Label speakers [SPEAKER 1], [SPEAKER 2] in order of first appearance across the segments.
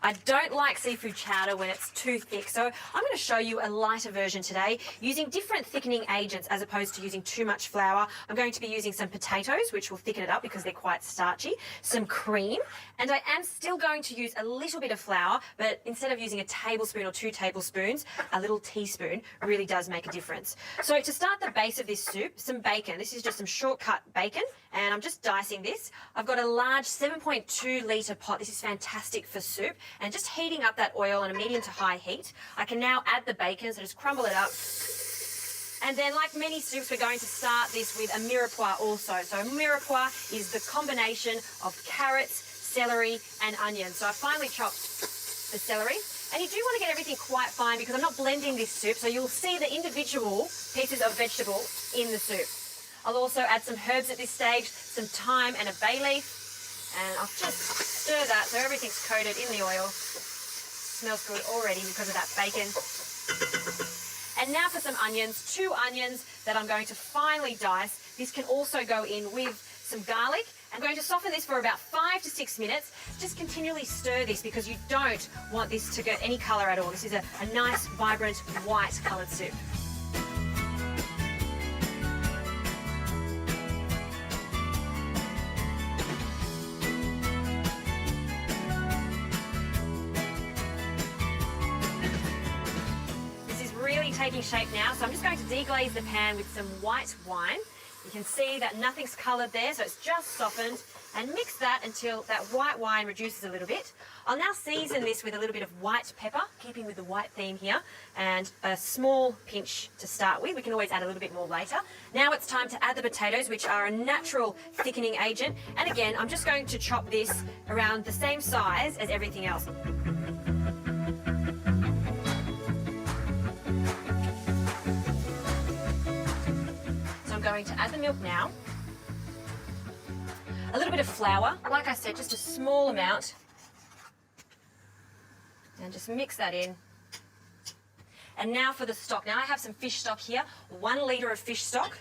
[SPEAKER 1] I don't like seafood chowder when it's too thick, so I'm going to show you a lighter version today using different thickening agents as opposed to using too much flour. I'm going to be using some potatoes, which will thicken it up because they're quite starchy, some cream, and I am still going to use a little bit of flour, but instead of using a tablespoon or 2 tablespoons, a little teaspoon really does make a difference. So to start the base of this soup, some bacon. This is just some shortcut bacon, and I'm just dicing this. I've got a large 7.2 litre pot. This is fantastic for soup, and just heating up that oil on a medium to high heat. I can now add the bacon, so just crumble it up. And then, like many soups, we're going to start this with a mirepoix also. So a mirepoix is the combination of carrots, celery and onions. So I finely chopped the celery. And you do want to get everything quite fine because I'm not blending this soup, so you'll see the individual pieces of vegetable in the soup. I'll also add some herbs at this stage, some thyme and a bay leaf. And I'll just stir that so everything's coated in the oil. Smells good already because of that bacon. And now for some onions, 2 onions that I'm going to finely dice. This can also go in with some garlic. I'm going to soften this for about 5 to 6 minutes. Just continually stir this because you don't want this to get any colour at all. This is a nice, vibrant, white coloured soup. This is really taking shape now, so I'm just going to deglaze the pan with some white wine. You can see that nothing's coloured there, so it's just softened, and mix that until that white wine reduces a little bit. I'll now season this with a little bit of white pepper, keeping with the white theme here, and a small pinch to start with. We can always add a little bit more later. Now it's time to add the potatoes, which are a natural thickening agent. And again, I'm just going to chop this around the same size as everything else. I'm going to add the milk now. A little bit of flour, like I said, just a small amount. And just mix that in. And now for the stock. Now I have some fish stock here, 1 litre of fish stock,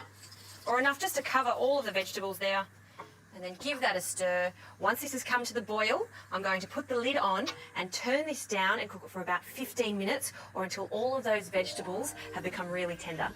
[SPEAKER 1] or enough just to cover all of the vegetables there. And then give that a stir. Once this has come to the boil, I'm going to put the lid on and turn this down and cook it for about 15 minutes or until all of those vegetables have become really tender.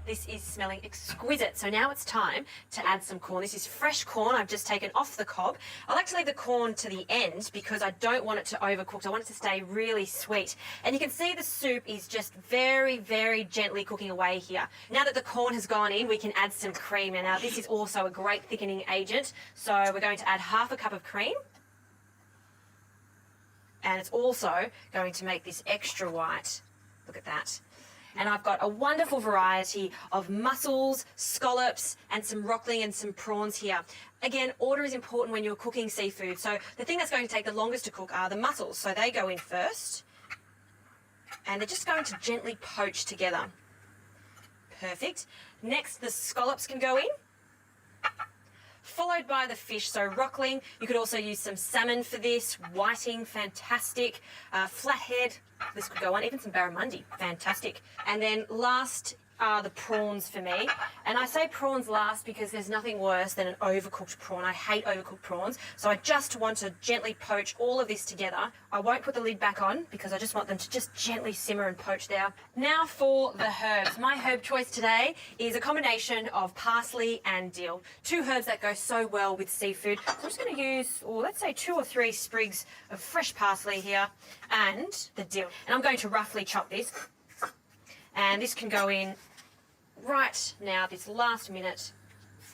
[SPEAKER 1] This is smelling exquisite. So now it's time to add some corn. This is fresh corn I've just taken off the cob. I like to leave the corn to the end because I don't want it to overcook. I want it to stay really sweet. And you can see the soup is just very, very gently cooking away here. Now that the corn has gone in, we can add some cream. And now this is also a great thickening agent. So we're going to add half a cup of cream. And it's also going to make this extra white. Look at that. And I've got a wonderful variety of mussels, scallops, and some rockling and some prawns here. Again, order is important when you're cooking seafood. So the thing that's going to take the longest to cook are the mussels. So they go in first. And they're just going to gently poach together. Perfect. Next, the scallops can go in. Followed by the fish, so rockling. You could also use some salmon for this, whiting, fantastic, flathead, this could go on, even some barramundi, fantastic. And then last are the prawns for me. And I say prawns last because there's nothing worse than an overcooked prawn. I hate overcooked prawns. So I just want to gently poach all of this together. I won't put the lid back on because I just want them to just gently simmer and poach there. Now for the herbs. My herb choice today is a combination of parsley and dill. 2 herbs that go so well with seafood. So I'm just going to use, let's say 2 or 3 sprigs of fresh parsley here and the dill. And I'm going to roughly chop this. And this can go in right now, this last minute.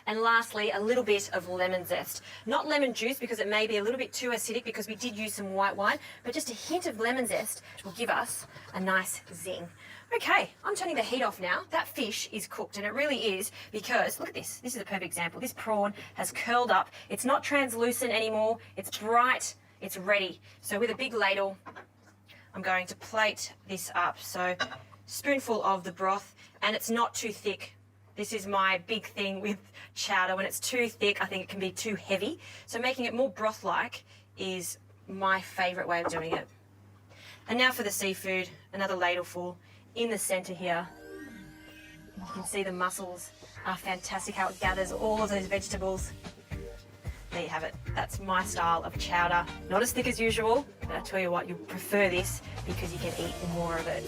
[SPEAKER 1] And lastly, a little bit of lemon zest. Not lemon juice because it may be a little bit too acidic because we did use some white wine, but just a hint of lemon zest will give us a nice zing. Okay, I'm turning the heat off now. That fish is cooked, and it really is because, look at this. This is a perfect example. This prawn has curled up. It's not translucent anymore. It's bright. It's ready. So with a big ladle, I'm going to plate this up. So spoonful of the broth, and it's not too thick. This is my big thing with chowder. When it's too thick, I think it can be too heavy. So making it more broth-like is my favourite way of doing it. And now for the seafood, another ladleful in the centre here. You can see the mussels are fantastic, how it gathers all of those vegetables. There you have it. That's my style of chowder. Not as thick as usual, but I tell you what, you'll prefer this because you can eat more of it.